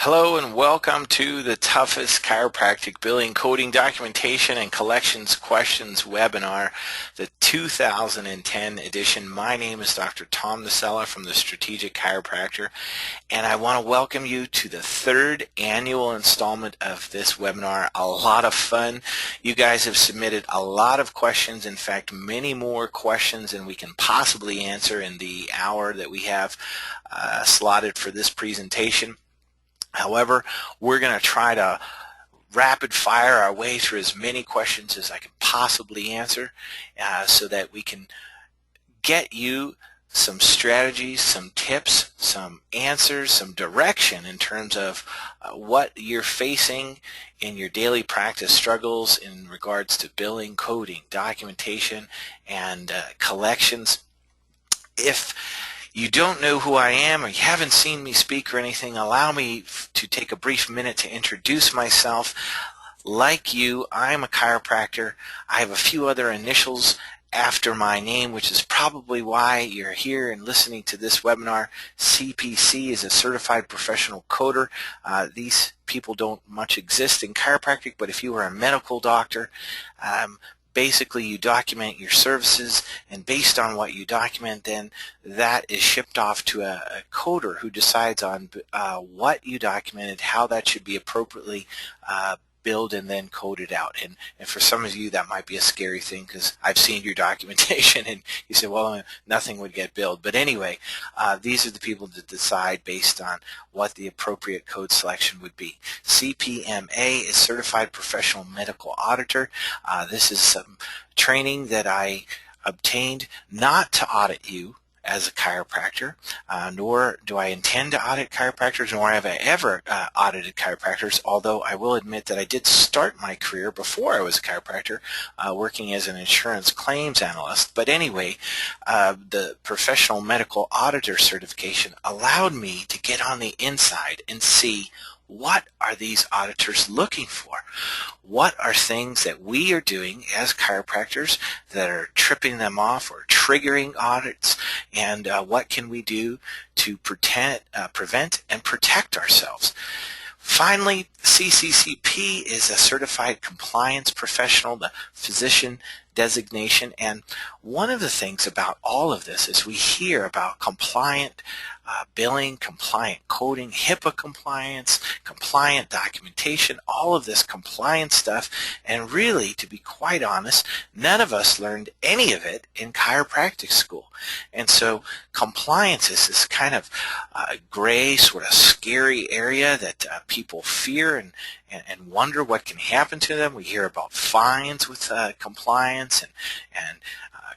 Hello and welcome to the toughest chiropractic billing, coding, documentation, and collections questions webinar, the 2010 edition. My name is Dr. Tom Nacella from the Strategic Chiropractor, and I want to welcome you to the third annual installment of this webinar. A lot of fun. You guys have submitted a lot of questions, in fact, many more questions than we can possibly answer in the hour that we have slotted for this presentation. However, we're going to try to rapid fire our way through as many questions as I can possibly answer so that we can get you some strategies, some tips, some answers, some direction in terms of what you're facing in your daily practice struggles in regards to billing, coding, documentation, and collections. If you don't know who I am or you haven't seen me speak or anything, allow me to take a brief minute to introduce myself. Like you, I'm a chiropractor. I have a few other initials after my name, which is probably why you're here and listening to this webinar. CPC is a Certified Professional Coder. These people don't much exist in chiropractic, but if you are a medical doctor, basically you document your services, and based on what you document, then that is shipped off to a coder who decides on what you documented, how that should be appropriately billed and then coded out. And for some of you that might be a scary thing because I've seen your documentation and you say, well, nothing would get billed. But anyway, these are the people that decide based on what the appropriate code selection would be. CPMA is Certified Professional Medical Auditor. This is some training that I obtained not to audit you as a chiropractor, nor do I intend to audit chiropractors, nor have I ever audited chiropractors, although I will admit that I did start my career before I was a chiropractor working as an insurance claims analyst. But anyway, the Professional Medical Auditor certification allowed me to get on the inside and see what are these auditors looking for? What are things that we are doing as chiropractors that are tripping them off or triggering audits? And what can we do to prevent and protect ourselves? Finally, CCCP is a Certified Compliance Professional, the physician designation. And one of the things about all of this is we hear about compliant billing, compliant coding, HIPAA compliance, compliant documentation, all of this compliance stuff. And really, to be quite honest, none of us learned any of it in chiropractic school. And so compliance is this kind of gray, sort of scary area that people fear and wonder what can happen to them. We hear about fines with compliance and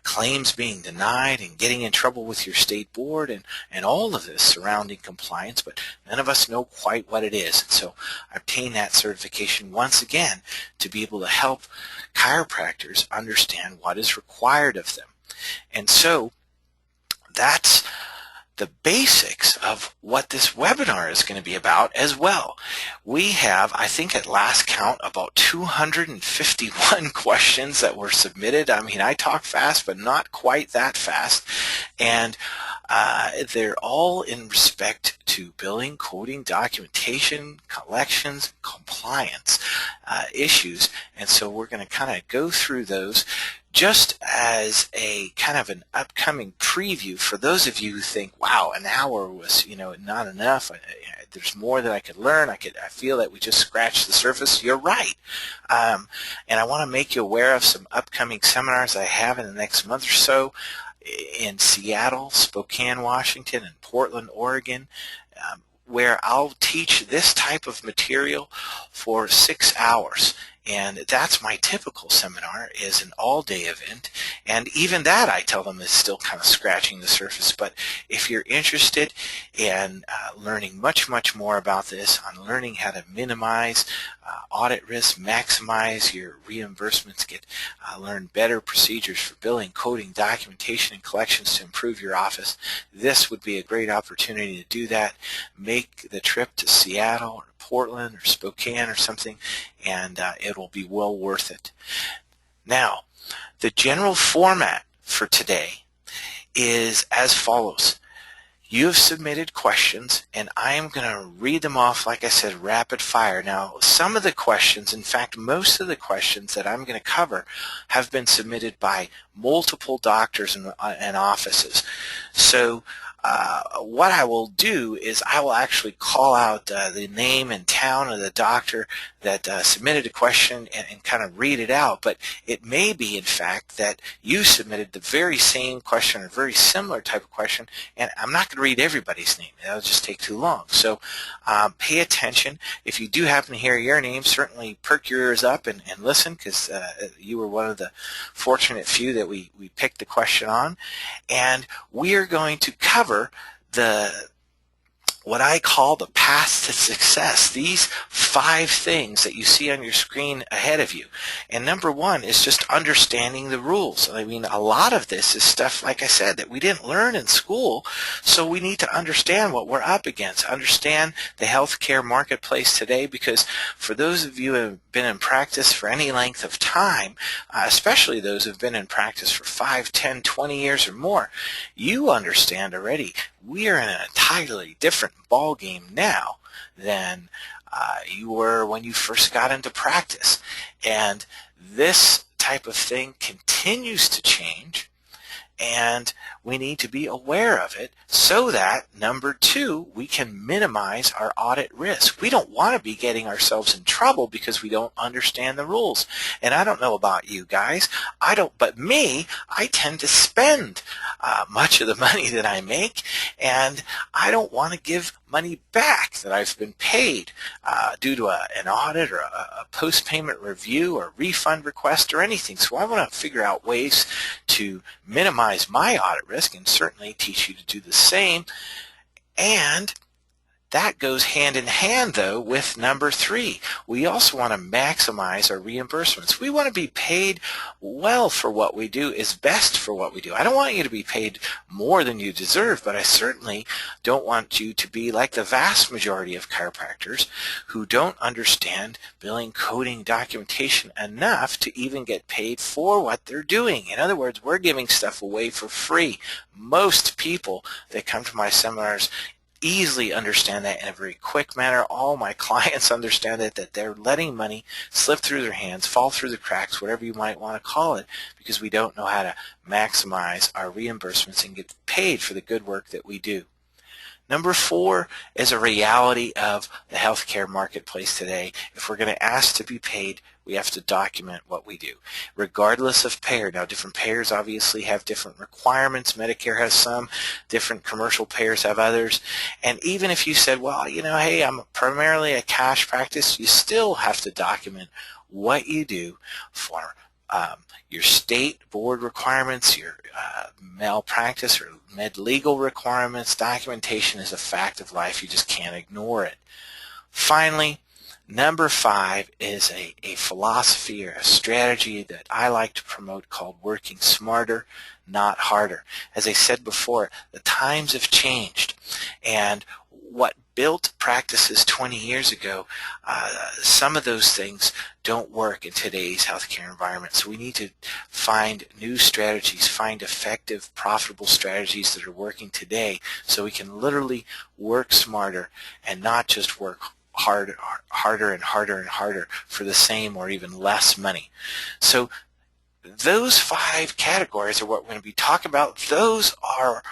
claims being denied and getting in trouble with your state board and all of this surrounding compliance, but none of us know quite what it is. And so I obtained that certification once again to be able to help chiropractors understand what is required of them. And so that's the basics of what this webinar is going to be about as well. We have, I think at last count, about 251 questions that were submitted. I mean, I talk fast, but not quite that fast. And they're all in respect to billing, coding, documentation, collections, compliance issues. And so we're going to kind of go through those just as a kind of an upcoming preview for those of you who think, wow, an hour was, not enough. There's more that I could learn. I feel that we just scratched the surface. You're right. And I want to make you aware of some upcoming seminars I have in the next month or so in Seattle, Spokane, Washington, and Portland, Oregon, where I'll teach this type of material for 6 hours. And that's my typical seminar, is an all-day event. And even that, I tell them, is still kind of scratching the surface. But if you're interested in learning much, much more about this, on learning how to minimize audit risk, maximize your reimbursements, learn better procedures for billing, coding, documentation, and collections to improve your office, this would be a great opportunity to do that. Make the trip to Seattle or Portland or Spokane or something, and it will be well worth it. Now, the general format for today is as follows. You have submitted questions, and I am going to read them off, like I said, rapid fire. Now, some of the questions, in fact, most of the questions that I'm going to cover have been submitted by multiple doctors and offices. So what I will do is I will actually call out the name and town of the doctor that submitted a question and kind of read it out. But it may be, in fact, that you submitted the very same question or very similar type of question, and I'm not going to read everybody's name. That'll just take too long. So pay attention. If you do happen to hear your name, certainly perk your ears up and listen, because you were one of the fortunate few that we picked the question on. And we are going to cover what I call the path to success, these 5 things that you see on your screen ahead of you. And number 1 is just understanding the rules. I mean, a lot of this is stuff, like I said, that we didn't learn in school, so we need to understand what we're up against, understand the healthcare marketplace today, because for those of you who have been in practice for any length of time, especially those who have been in practice for 5, 10, 20 years or more, you understand already we are in an entirely different ball game now than you were when you first got into practice. And this type of thing continues to change, and we need to be aware of it so that, number 2, we can minimize our audit risk. We don't want to be getting ourselves in trouble because we don't understand the rules. And I don't know about you guys, but me, I tend to spend much of the money that I make, and I don't want to give money back that I've been paid due to an audit or a post-payment review or refund request or anything. So I want to figure out ways to minimize my audit risk and certainly teach you to do the same. And that goes hand in hand, though, with number 3. We also want to maximize our reimbursements. We want to be paid well for what we do, is best for what we do. I don't want you to be paid more than you deserve, but I certainly don't want you to be like the vast majority of chiropractors who don't understand billing, coding, documentation enough to even get paid for what they're doing. In other words, we're giving stuff away for free. Most people that come to my seminars easily understand that in a very quick manner. All my clients understand it, that they're letting money slip through their hands, fall through the cracks, whatever you might want to call it, because we don't know how to maximize our reimbursements and get paid for the good work that we do. Number 4 is a reality of the healthcare marketplace today. If we're going to ask to be paid, we have to document what we do, regardless of payer. Now, different payers obviously have different requirements. Medicare has some, different commercial payers have others. And even if you said, well, hey, I'm primarily a cash practice, you still have to document what you do for your state board requirements, your malpractice or med legal requirements. Documentation is a fact of life. You just can't ignore it. Finally, number 5 is a philosophy or a strategy that I like to promote called working smarter, not harder. As I said before, the times have changed, and what built practices 20 years ago, some of those things don't work in today's healthcare environment. So we need to find new strategies, find effective, profitable strategies that are working today so we can literally work smarter and not just work harder and harder and harder for the same or even less money. So those 5 categories are what we're going to be talking about. Those are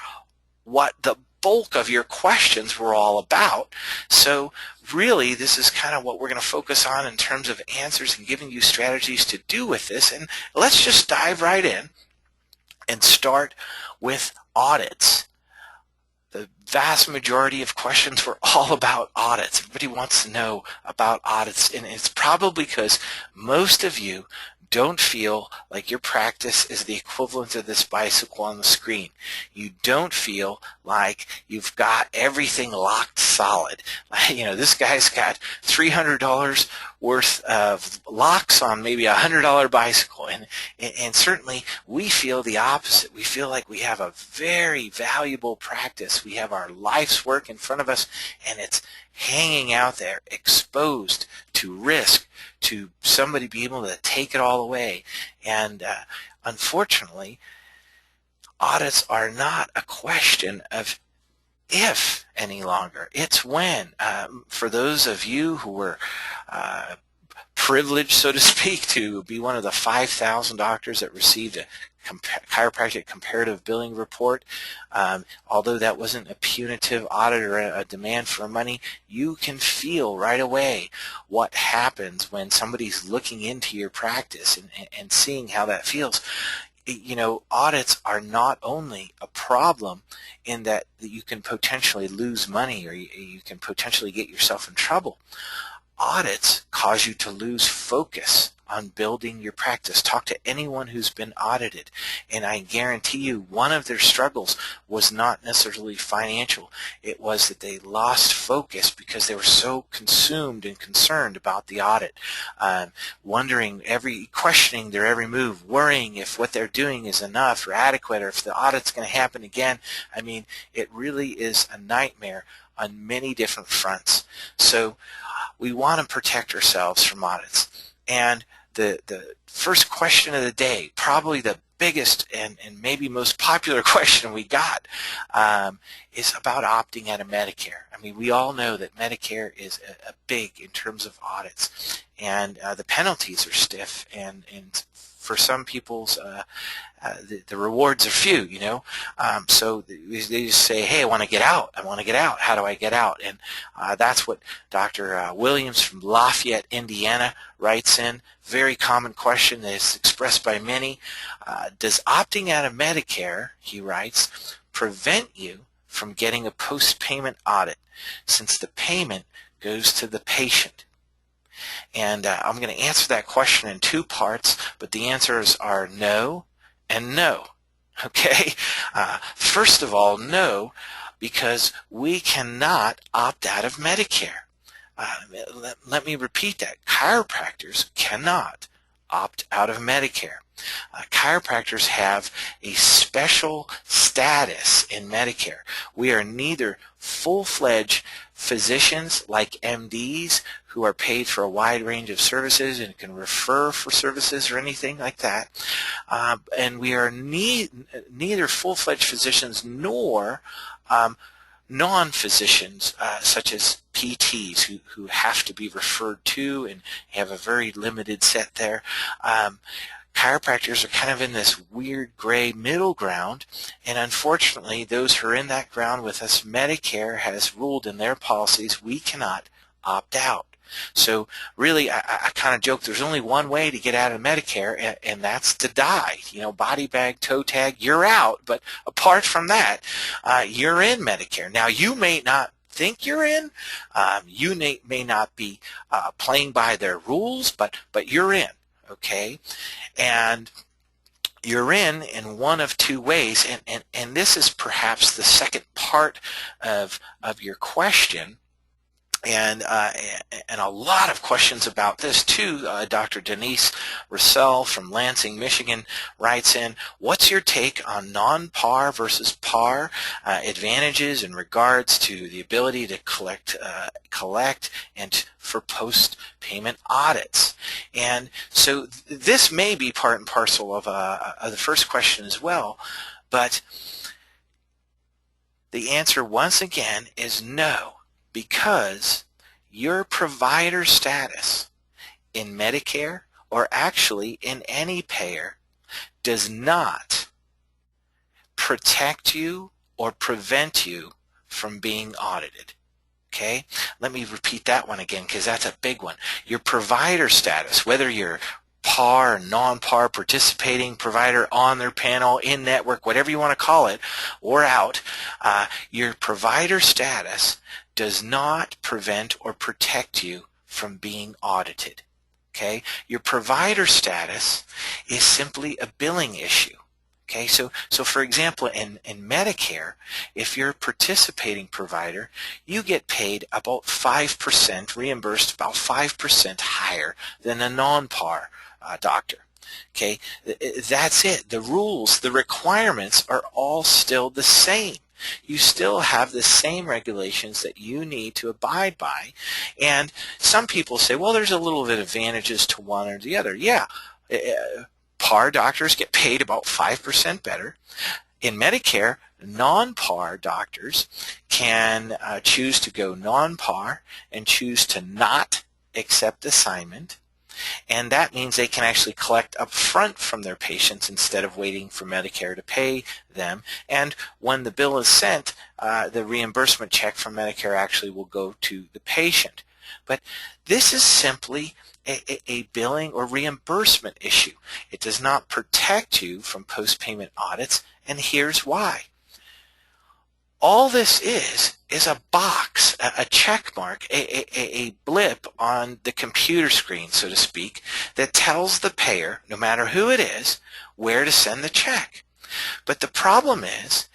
what the bulk of your questions were all about. So really, this is kind of what we're going to focus on in terms of answers and giving you strategies to do with this. And let's just dive right in and start with audits. The vast majority of questions were all about audits. Everybody wants to know about audits, and it's probably because most of you don't feel like your practice is the equivalent of this bicycle on the screen. You don't feel like you've got everything locked solid. This guy's got $300 worth of locks on maybe a $100 bicycle, and certainly we feel the opposite. We feel like we have a very valuable practice. We have our life's work in front of us, and it's hanging out there exposed to risk, to somebody being able to take it all away. And unfortunately, audits are not a question of if any longer. It's when. For those of you who were privileged, so to speak, to be one of the 5,000 doctors that received a chiropractic comparative billing report, although that wasn't a punitive audit or a demand for money, you can feel right away what happens when somebody's looking into your practice and seeing how that feels. You know, audits are not only a problem in that you can potentially lose money or you can potentially get yourself in trouble. Audits cause you to lose focus on building your practice. Talk to anyone who's been audited, and I guarantee you one of their struggles was not necessarily financial. It was that they lost focus because they were so consumed and concerned about the audit, questioning their every move, worrying if what they're doing is enough or adequate or if the audit's going to happen again. I mean, it really is a nightmare on many different fronts. So we want to protect ourselves from audits. And the first question of the day, probably the biggest and maybe most popular question we got, is about opting out of Medicare. I mean, we all know that Medicare is a big in terms of audits, and the penalties are stiff, and for some people's the rewards are few, you know. So they just say, hey, I want to get out. I want to get out. How do I get out? And that's what Dr. Williams from Lafayette, Indiana writes in. Very common question that is expressed by many. Does opting out of Medicare, he writes, prevent you from getting a post-payment audit since the payment goes to the patient? And I'm going to answer that question in two parts, but the answers are no and no. Okay? First of all, no, because we cannot opt out of Medicare. Let me repeat that. Chiropractors cannot opt out of Medicare. Chiropractors have a special status in Medicare. We are neither full-fledged physicians like MDs who are paid for a wide range of services and can refer for services or anything like that. And we are neither full-fledged physicians nor non-physicians such as PTs who have to be referred to and have a very limited set there. Chiropractors are kind of in this weird gray middle ground, and unfortunately those who are in that ground with us, Medicare has ruled in their policies we cannot opt out. So really, I kind of joke there's only one way to get out of Medicare, and that's to die. You know, body bag, toe tag, you're out. But apart from that, you're in Medicare. Now, you may not think you're in. You may not be playing by their rules, but you're in. Okay, and you're in one of two ways, and this is perhaps the second part of your question. And a lot of questions about this too. Dr. Denise Russell from Lansing, Michigan writes in, what's your take on non-par versus par advantages in regards to the ability to collect and for post-payment audits? And so this may be part and parcel of the first question as well, but the answer once again is no. Because your provider status in Medicare, or actually in any payer, does not protect you or prevent you from being audited. Okay? Let me repeat that one again because that's a big one. Your provider status, whether you're par, non-par, participating provider on their panel, in network, whatever you want to call it, or out, your provider status does not prevent or protect you from being audited. Okay? Your provider status is simply a billing issue. Okay, so for example, in Medicare, if you're a participating provider, you get paid about 5%, reimbursed about 5% higher than a non-par doctor. Okay, that's it. The rules, the requirements are all still the same. You still have the same regulations that you need to abide by. And some people say, well, there's a little bit of advantages to one or the other. Yeah, par doctors get paid about 5% better. In Medicare, Non-PAR doctors can choose to go non-PAR and choose to not accept assignment. And that means they can actually collect up front from their patients instead of waiting for Medicare to pay them. And when the bill is sent, the reimbursement check from Medicare actually will go to the patient. But this is simply a billing or reimbursement issue. It does not protect you from post-payment audits, and here's why. All this is a box, a check mark, a blip on the computer screen, so to speak, that tells the payer, no matter who it is, where to send the check. But the problem is,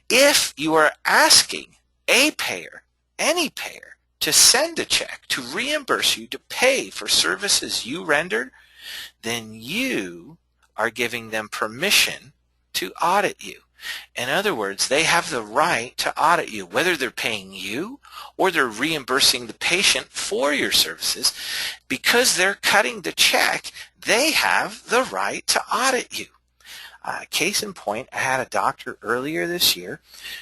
if you are asking a payer, any payer, to send a check, to reimburse you, to pay for services you rendered, then you are giving them permission to audit you. In other words, they have the right to audit you, whether they're paying you or they're reimbursing the patient for your services. Because they're cutting the check, they have the right to audit you. Case in point, I had a doctor earlier this year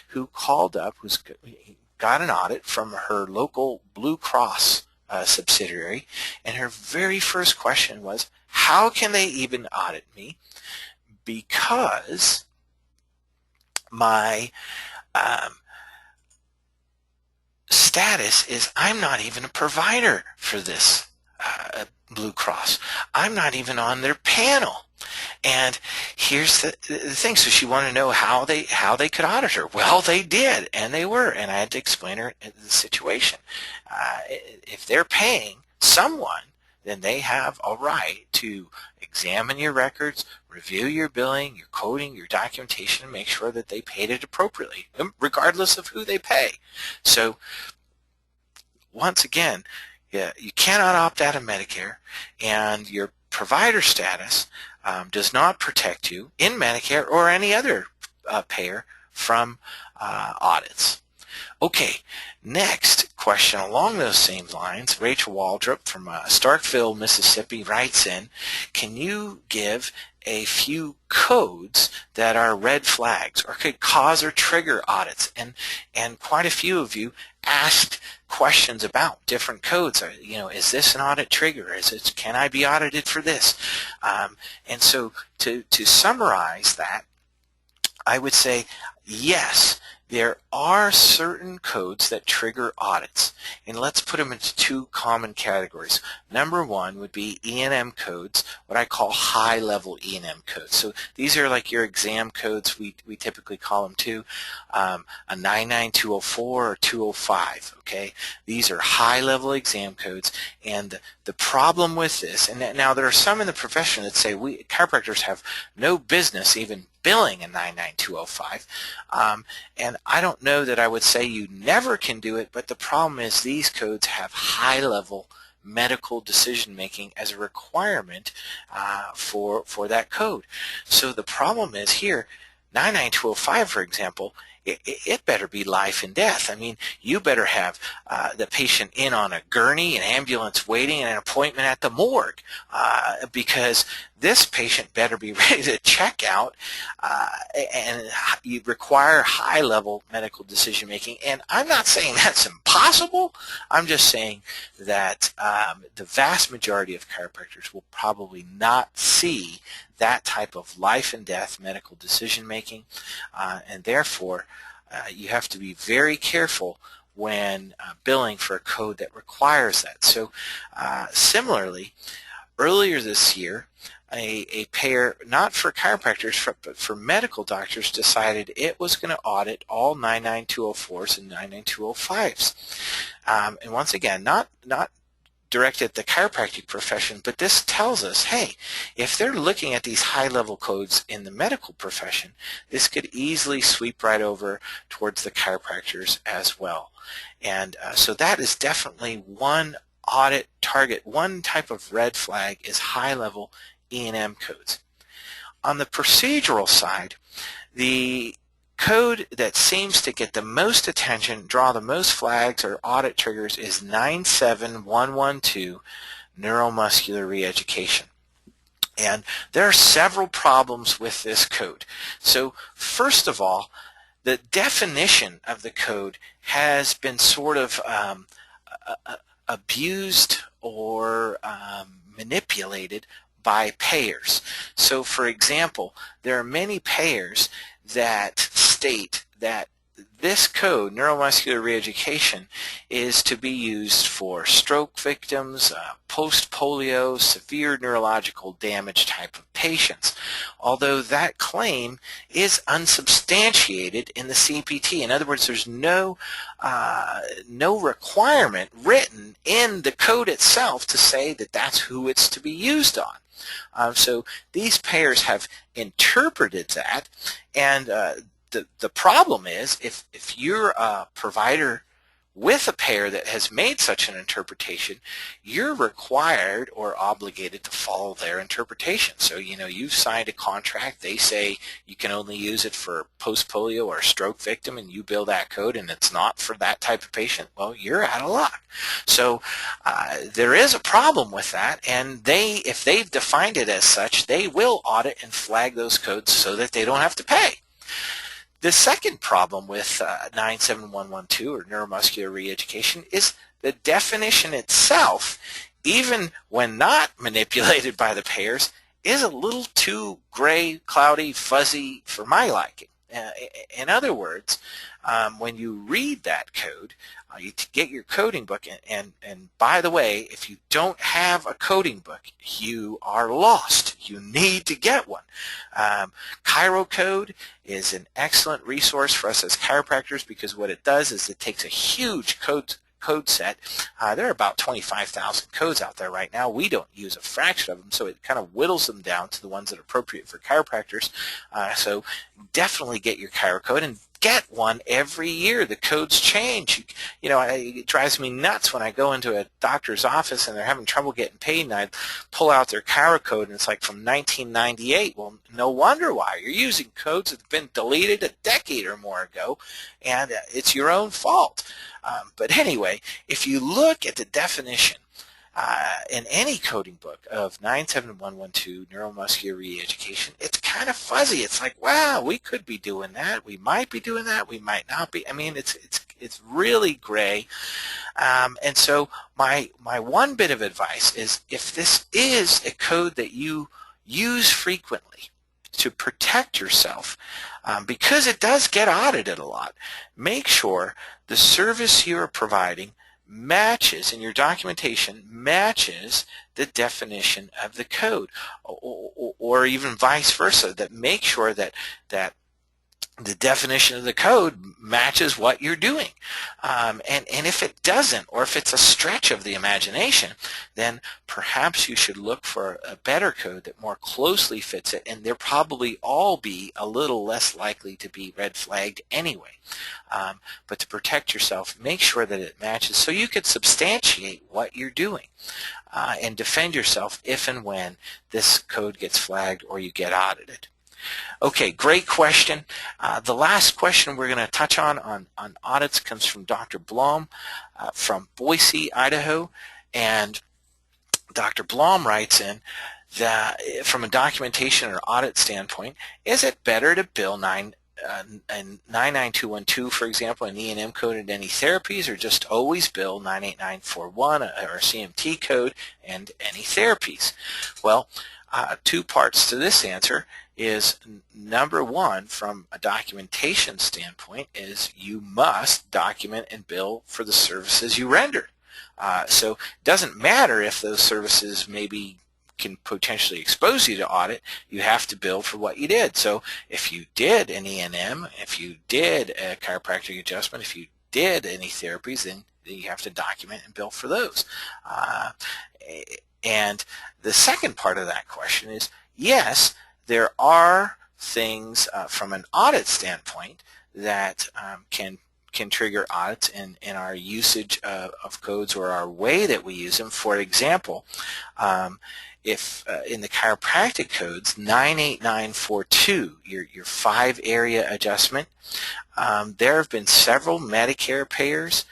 who called up, got an audit from her local Blue Cross subsidiary, and her very first question was, how can they even audit me? Because my status is I'm not even a provider for this Blue Cross. I'm not even on their panel. And here's the thing. So she wanted to know how they could audit her. Well, they did, and they were. And I had to explain her the situation. If they're paying someone, then they have a right to examine your records, review your billing, your coding, your documentation, and make sure that they paid it appropriately, regardless of who they pay. So once again, you cannot opt out of Medicare, and your provider status does not protect you in Medicare or any other payer from audits. Okay, next question along those same lines. Rachel Waldrop from Starkville, Mississippi writes in, can you give a few codes that are red flags or could cause or trigger audits? And quite a few of you asked questions about different codes. Is this an audit trigger? Can I be audited for this? And so to summarize that, I would say yes, there are certain codes that trigger audits, and let's put them into two common categories. Number one would be E&M codes, what I call high-level E&M codes. So these are like your exam codes, we typically call them too, a 99204 or 205, okay? These are high-level exam codes, and the problem with this, and now there are some in the profession that say we chiropractors have no business even billing a 99205, and I don't know that I would say you never can do it, but the problem is these codes have high-level medical decision-making as a requirement for that code. So the problem is here, 99205, for example, it better be life and death. I mean, you better have the patient in on a gurney, an ambulance waiting, and an appointment at the morgue because this patient better be ready to check out, and you require high-level medical decision-making. And I'm not saying that's impossible. I'm just saying that the vast majority of chiropractors will probably not see that type of life and death medical decision-making, and therefore you have to be very careful when billing for a code that requires that. So similarly, earlier this year, a payer, not for chiropractors, but for medical doctors, decided it was going to audit all 99204s and 99205s. And once again, not directed at the chiropractic profession, but this tells us, hey, if they're looking at these high-level codes in the medical profession, this could easily sweep right over towards the chiropractors as well. And so that is definitely one audit target. One type of red flag is high-level E&M codes. On the procedural side, the code that seems to get the most attention, draw the most flags or audit triggers is 97112, neuromuscular reeducation. And there are several problems with this code. So first of all, the definition of the code has been sort of abused or manipulated by payers. So for example, there are many payers that state that this code, neuromuscular reeducation, is to be used for stroke victims, post-polio, severe neurological damage type of patients, although that claim is unsubstantiated in the CPT. In other words, there's no requirement written in the code itself to say that that's who it's to be used on. So these payers have interpreted that, and the problem is if you're a provider with a payer that has made such an interpretation, you're required or obligated to follow their interpretation. So, you've signed a contract. They say you can only use it for post-polio or stroke victim, and you bill that code, and it's not for that type of patient. Well, you're out of luck. So there is a problem with that, and if they've defined it as such, they will audit and flag those codes so that they don't have to pay. The second problem with 97112 or neuromuscular reeducation is the definition itself, even when not manipulated by the payers, is a little too gray, cloudy, fuzzy for my liking. In other words, when you read that code, you get your coding book, and by the way, if you don't have a coding book, you are lost. You need to get one. ChiroCode is an excellent resource for us as chiropractors, because what it does is it takes a huge code set. There are about 25,000 codes out there right now. We don't use a fraction of them, so it kind of whittles them down to the ones that are appropriate for chiropractors. So definitely get your ChiroCode, and get one every year. The codes change. It drives me nuts when I go into a doctor's office and they're having trouble getting paid, and I pull out their ChiroCode and it's like from 1998. Well, no wonder why. You're using codes that have been deleted a decade or more ago, and it's your own fault. But anyway, if you look at the definition in any coding book of 97112 neuromuscular reeducation, it's kind of fuzzy. It's like, wow, we could be doing that. We might be doing that. We might not be. I mean, it's really gray. And so my one bit of advice is, if this is a code that you use frequently to protect yourself, because it does get audited a lot, make sure the service you are providing matches, and your documentation matches the definition of the code, or even vice versa, that make sure that the definition of the code matches what you're doing. And if it doesn't, or if it's a stretch of the imagination, then perhaps you should look for a better code that more closely fits it, and they'll probably all be a little less likely to be red flagged anyway. But to protect yourself, make sure that it matches so you can substantiate what you're doing and defend yourself if and when this code gets flagged or you get audited. Okay, great question. The last question we're going to touch on audits comes from Dr. Blom from Boise, Idaho. And Dr. Blom writes in that from a documentation or audit standpoint, is it better to bill 99212, for example, an E&M code and any therapies, or just always bill 98941 or a CMT code and any therapies? Well, two parts to this answer is, number one, from a documentation standpoint, is you must document and bill for the services you render. So it doesn't matter if those services maybe can potentially expose you to audit. You have to bill for what you did. So if you did an E&M, if you did a chiropractic adjustment, if you did any therapies, then you have to document and bill for those. And the second part of that question is, yes, there are things from an audit standpoint that can trigger audits in our usage of codes or our way that we use them. For example, if in the chiropractic codes, 98942, your 5-area adjustment, there have been several Medicare payers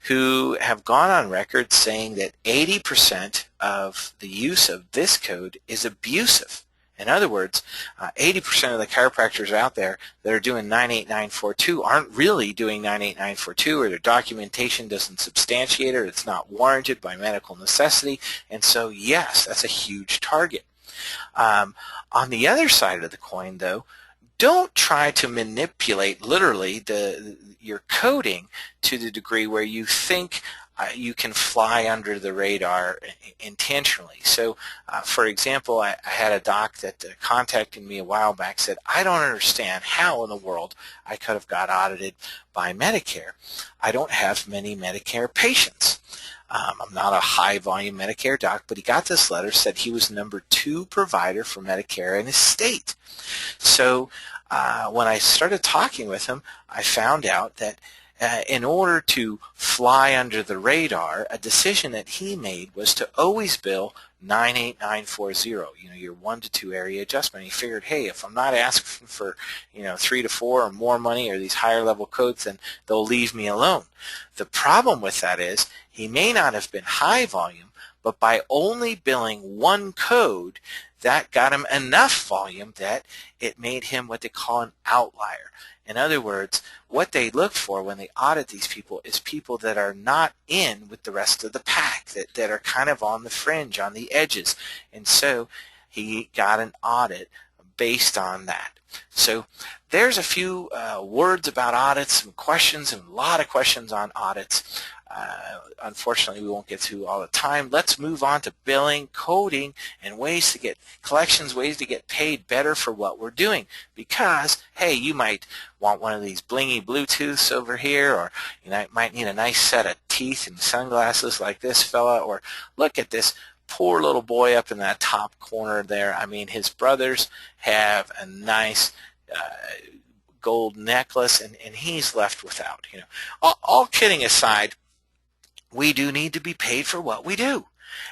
who have gone on record saying that 80% of the use of this code is abusive. In other words, 80% of the chiropractors out there that are doing 98942 aren't really doing 98942, or their documentation doesn't substantiate it, or it's not warranted by medical necessity, and so yes, that's a huge target. On the other side of the coin, though, don't try to manipulate literally your coding to the degree where you think you can fly under the radar intentionally. So, for example, I had a doc that contacted me a while back, said, I don't understand how in the world I could have got audited by Medicare. I don't have many Medicare patients. I'm not a high-volume Medicare doc, but he got this letter, said he was #2 provider for Medicare in his state. So when I started talking with him, I found out that in order to fly under the radar, a decision that he made was to always bill 98940, your 1 to 2 area adjustment. He figured, hey, if I'm not asking for 3 to 4 or more money or these higher level codes, then they'll leave me alone. The problem with that is he may not have been high volume, but by only billing one code, that got him enough volume that it made him what they call an outlier. In other words, what they look for when they audit these people is people that are not in with the rest of the pack, that are kind of on the fringe, on the edges. And so he got an audit based on that. So there's a few words about audits, some questions, and a lot of questions on audits. Unfortunately, we won't get to all the time. Let's move on to billing, coding, and ways to get collections, ways to get paid better for what we're doing. Because, hey, you might want one of these blingy Bluetooths over here, or you might need a nice set of teeth and sunglasses like this fella, or look at this poor little boy up in that top corner there. I mean, his brothers have a nice gold necklace, and he's left without. All kidding aside, we do need to be paid for what we do.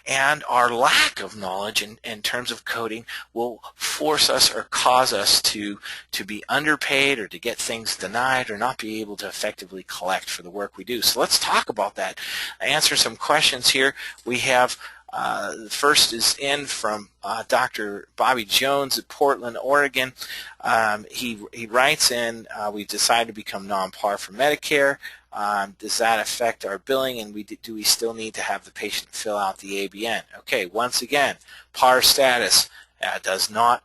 And our lack of knowledge in terms of coding will force us or cause us to be underpaid, or to get things denied, or not be able to effectively collect for the work we do. So let's talk about that. Answer some questions here. We have the first is in from Dr. Bobby Jones at Portland, Oregon. He writes in, we've decided to become non-par for Medicare. Does that affect our billing, and do we still need to have the patient fill out the ABN? Okay, once again, par status does not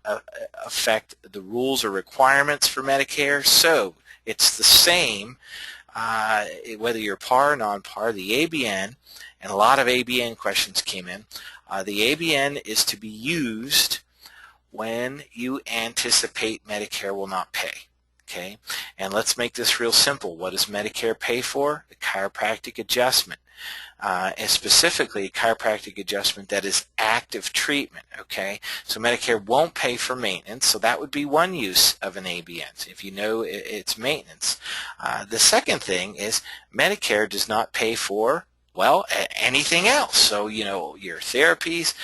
affect the rules or requirements for Medicare, so it's the same whether you're par or non-par. The ABN, and a lot of ABN questions came in, the ABN is to be used when you anticipate Medicare will not pay. Okay, and let's make this real simple. What does Medicare pay for? The chiropractic adjustment, and specifically chiropractic adjustment that is active treatment. Okay, so Medicare won't pay for maintenance, so that would be one use of an ABN, if you know it's maintenance. The second thing is Medicare does not pay for, well, anything else. So, your therapies,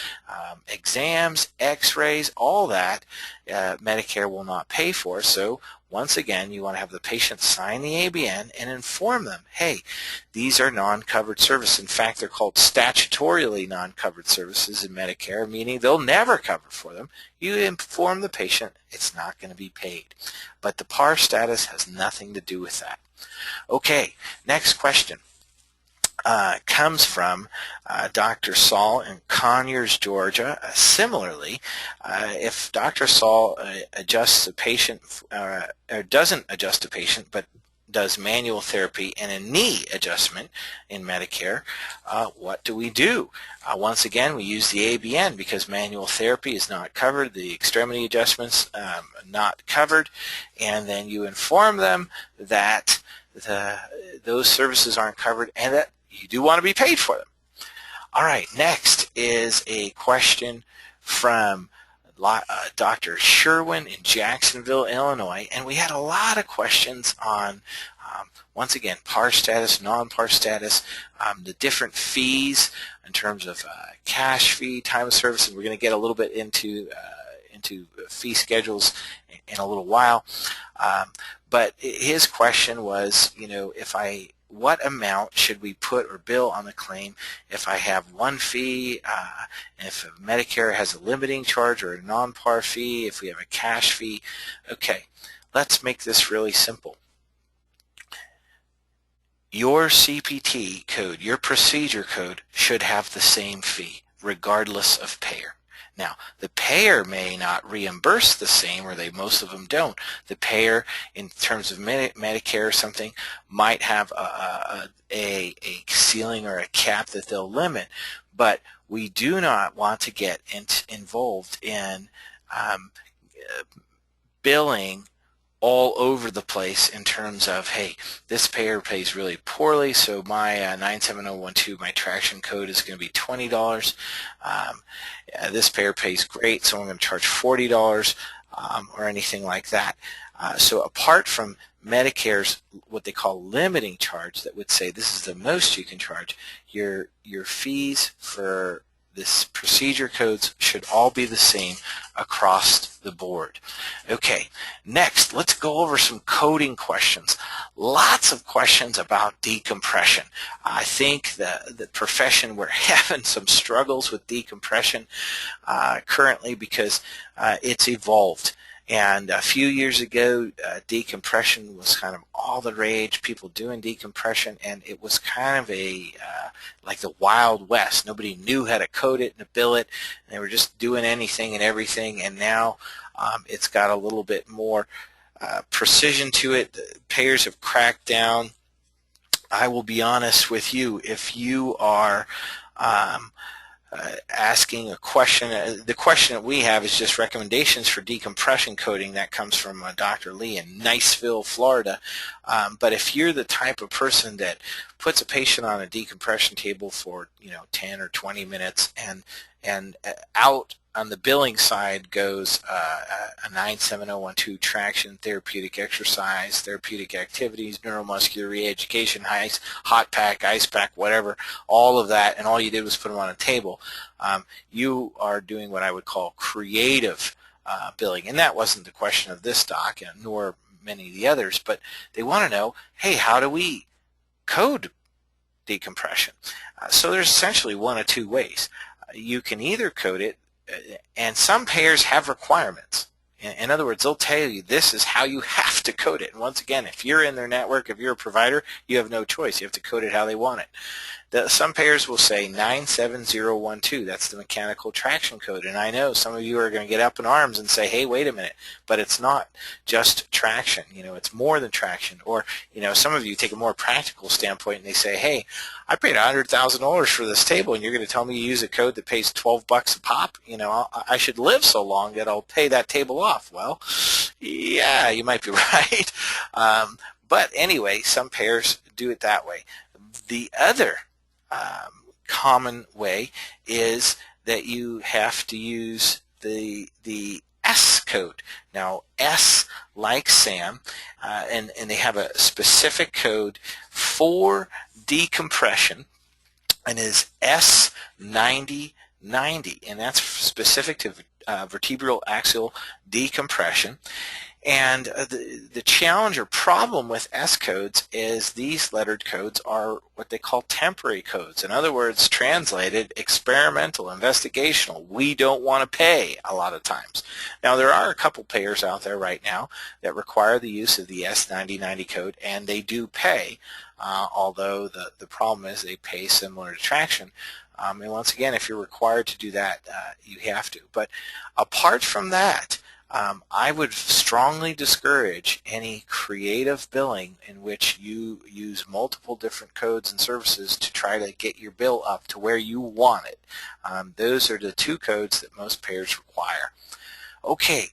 exams, x-rays, all that, Medicare will not pay for. So once again, you want to have the patient sign the ABN and inform them, hey, these are non-covered services. In fact, they're called statutorily non-covered services in Medicare, meaning they'll never cover for them. You inform the patient it's not going to be paid. But the par status has nothing to do with that. Okay, next question. Comes from Dr. Saul in Conyers, Georgia. Similarly, if Dr. Saul adjusts a patient, or doesn't adjust a patient, but does manual therapy and a knee adjustment in Medicare, what do we do? Once again, we use the ABN because manual therapy is not covered, the extremity adjustments not covered, and then you inform them that those services aren't covered and that you do want to be paid for them. All right, next is a question from Dr. Sherwin in Jacksonville, Illinois, and we had a lot of questions on, once again, par status, non-par status, the different fees in terms of cash fee, time of service, and we're going to get a little bit into into fee schedules in a little while. But his question was, what amount should we put or bill on the claim if I have one fee, if Medicare has a limiting charge or a non-par fee, if we have a cash fee? Okay, let's make this really simple. Your CPT code, your procedure code, should have the same fee, regardless of payer. Now, the payer may not reimburse the same, or most of them don't. The payer, in terms of Medicare or something, might have a ceiling or a cap that they'll limit, but we do not want to get involved in billing all over the place in terms of, hey, this payer pays really poorly, so my 97012, my traction code is going to be $20. This payer pays great, so I'm going to charge $40 or anything like that. So apart from Medicare's what they call limiting charge that would say this is the most you can charge, your fees for this procedure codes should all be the same across the board. Okay, next, let's go over some coding questions. Lots of questions about decompression. I think the profession, we're having some struggles with decompression currently because it's evolved. And a few years ago, decompression was kind of all the rage, people doing decompression, and it was kind of like the Wild West. Nobody knew how to code it and bill it, and they were just doing anything and everything, and now it's got a little bit more precision to it. The payers have cracked down. I will be honest with you, if you are asking a question, the question that we have is just recommendations for decompression coding. That comes from Dr. Lee in Niceville, Florida. But if you're the type of person that puts a patient on a decompression table for 10 or 20 minutes and out on the billing side goes a 97012 traction, therapeutic exercise, therapeutic activities, neuromuscular re-education, hot pack, ice pack, whatever, all of that, and all you did was put them on a table, you are doing what I would call creative billing. And that wasn't the question of this doc, nor many of the others, but they want to know, hey, how do we code decompression? So there's essentially one of two ways. You can either code it, and some payers have requirements. In other words, they'll tell you this is how you have to code it. And once again, if you're in their network, if you're a provider, you have no choice. You have to code it how they want it. Some payers will say 97012. That's the mechanical traction code. And I know some of you are going to get up in arms and say, hey, wait a minute, but it's not just traction. It's more than traction. Or, some of you take a more practical standpoint and they say, hey, I paid $100,000 for this table and you're going to tell me you use a code that pays $12 a pop? I should live so long that I'll pay that table off. Well, yeah, you might be right. But anyway, some payers do it that way. The other common way is that you have to use the S code. Now, S, like Sam, and they have a specific code for decompression, and is S9090, and that's specific to vertebral axial decompression. And the challenge or problem with S codes is these lettered codes are what they call temporary codes. In other words, translated, experimental, investigational. We don't want to pay a lot of times. Now, there are a couple payers out there right now that require the use of the S9090 code, and they do pay, although the problem is they pay similar to traction. And once again, if you're required to do that, you have to. But apart from that, I would strongly discourage any creative billing in which you use multiple different codes and services to try to get your bill up to where you want it. Those are the two codes that most payers require. Okay,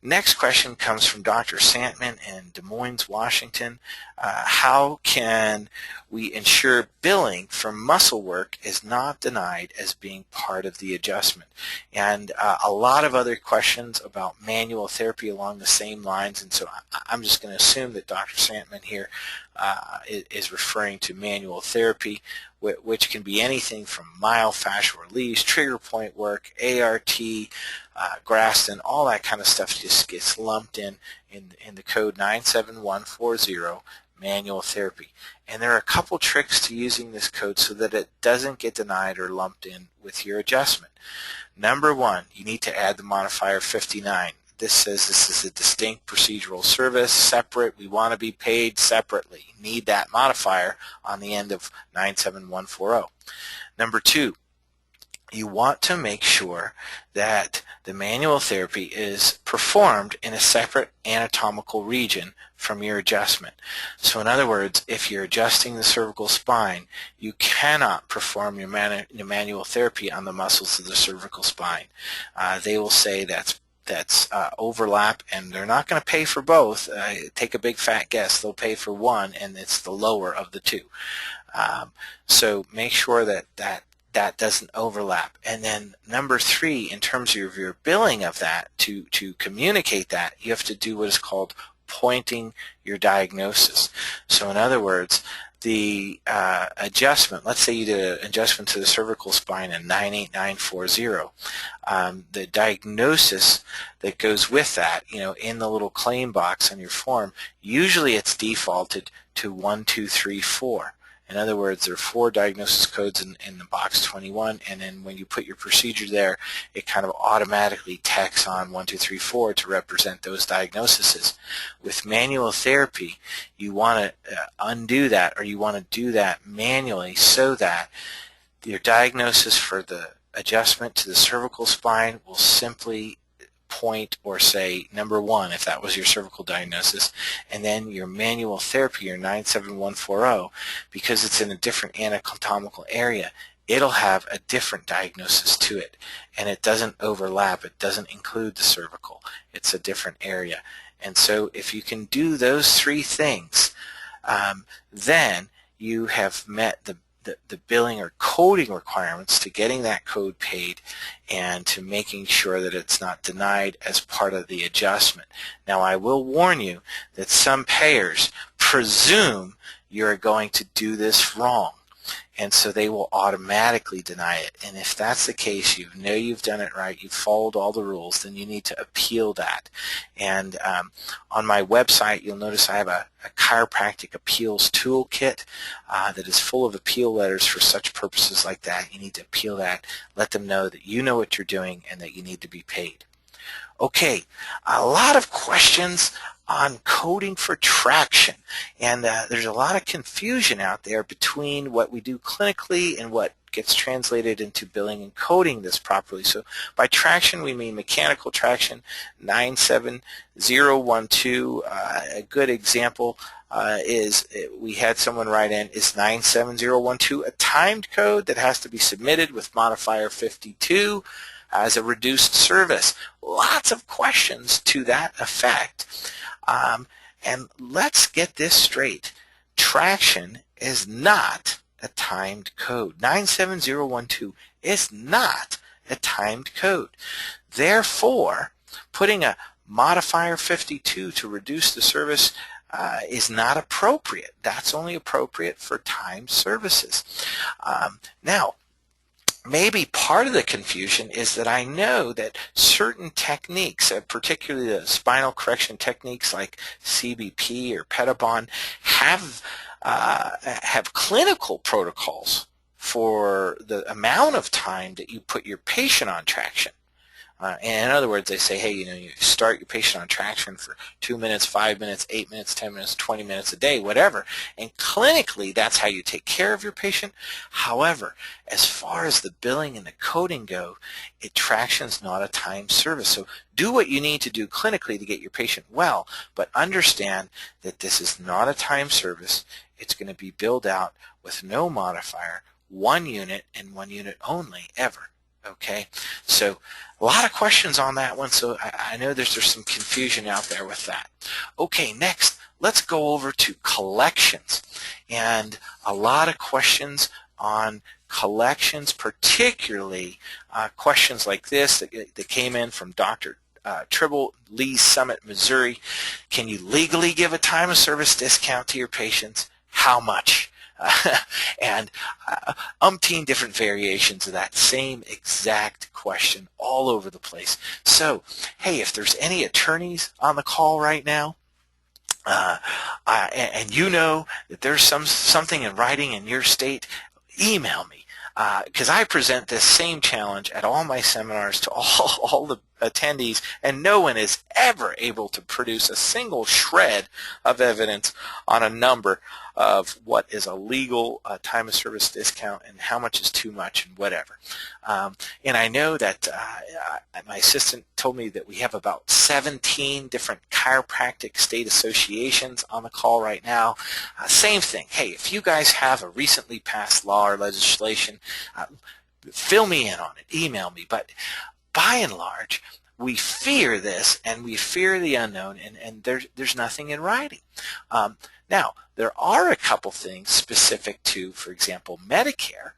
next question comes from Dr. Santman in Des Moines, Washington. How can we ensure billing for muscle work is not denied as being part of the adjustment? And a lot of other questions about manual therapy along the same lines, and so I'm just going to assume that Dr. Santman here is referring to manual therapy, which can be anything from myofascial release, trigger point work, ART, Graston, all that kind of stuff just gets lumped in the code 97140, manual therapy. And there are a couple tricks to using this code so that it doesn't get denied or lumped in with your adjustment. Number one, you need to add the modifier 59. This says this is a distinct procedural service, separate. We want to be paid separately. Need that modifier on the end of 97140. Number two, you want to make sure that the manual therapy is performed in a separate anatomical region from your adjustment. So in other words, if you're adjusting the cervical spine, you cannot perform your manual therapy on the muscles of the cervical spine. They will say that's overlap, and they're not going to pay for both. Take a big fat guess. They'll pay for one, and it's the lower of the two. So make sure that doesn't overlap. And then number three, in terms of your billing of that, to communicate that, you have to do what is called pointing your diagnosis. So in other words, the adjustment, let's say you did an adjustment to the cervical spine in 98940, the diagnosis that goes with that, in the little claim box on your form, usually it's defaulted to 1234. In other words, there are 4 diagnosis codes in the box 21, and then when you put your procedure there, it kind of automatically tacks on 1, 2, 3, 4 to represent those diagnoses. With manual therapy, you want to undo that, or you want to do that manually so that your diagnosis for the adjustment to the cervical spine will simply point or say number 1 if that was your cervical diagnosis, and then your manual therapy, your 97140, because it's in a different anatomical area, it'll have a different diagnosis to it, and it doesn't overlap. It doesn't include the cervical. It's a different area. And so if you can do those 3 things, then you have met the billing or coding requirements to getting that code paid and to making sure that it's not denied as part of the adjustment. Now, I will warn you that some payers presume you're going to do this wrong, and so they will automatically deny it. And if that's the case, you know you've done it right, you've followed all the rules, then you need to appeal that. And on my website, you'll notice I have a chiropractic appeals toolkit that is full of appeal letters for such purposes like that. You need to appeal that, let them know that you know what you're doing and that you need to be paid. Okay, a lot of questions on coding for traction, and there's a lot of confusion out there between what we do clinically and what gets translated into billing and coding this properly. So by traction we mean mechanical traction, 97012. A good example is we had someone write in, is 97012 a timed code that has to be submitted with modifier 52 as a reduced service? Lots of questions to that effect. And let's get this straight. Traction is not a timed code. 97012 is not a timed code. Therefore, putting a modifier 52 to reduce the service is not appropriate. That's only appropriate for timed services. Now, maybe part of the confusion is that I know that certain techniques, particularly the spinal correction techniques like CBP or Pettibon, have clinical protocols for the amount of time that you put your patient on traction. And in other words, they say, hey, you start your patient on traction for 2 minutes, 5 minutes, 8 minutes, 10 minutes, 20 minutes a day, whatever. And clinically, that's how you take care of your patient. However, as far as the billing and the coding go, traction's not a timed service. So do what you need to do clinically to get your patient well, but understand that this is not a timed service. It's going to be billed out with no modifier, 1 unit and 1 unit only, ever. Okay, so a lot of questions on that one, so I know there's some confusion out there with that. Okay, next, let's go over to collections, and a lot of questions on collections, particularly questions like this that came in from Dr. Tribble, Lee's Summit, Missouri. Can you legally give a time of service discount to your patients? How much? And umpteen different variations of that same exact question all over the place. So, hey, if there's any attorneys on the call right now, and you know that there's something in writing in your state, email me, because I present this same challenge at all my seminars to all the attendees, and no one is ever able to produce a single shred of evidence on a number of what is a legal time of service discount and how much is too much and whatever. And I know that my assistant told me that we have about 17 different chiropractic state associations on the call right now. Same thing. Hey, if you guys have a recently passed law or legislation, fill me in on it. Email me. But by and large, we fear this, and we fear the unknown, and there's nothing in writing. Now, there are a couple things specific to, for example, Medicare.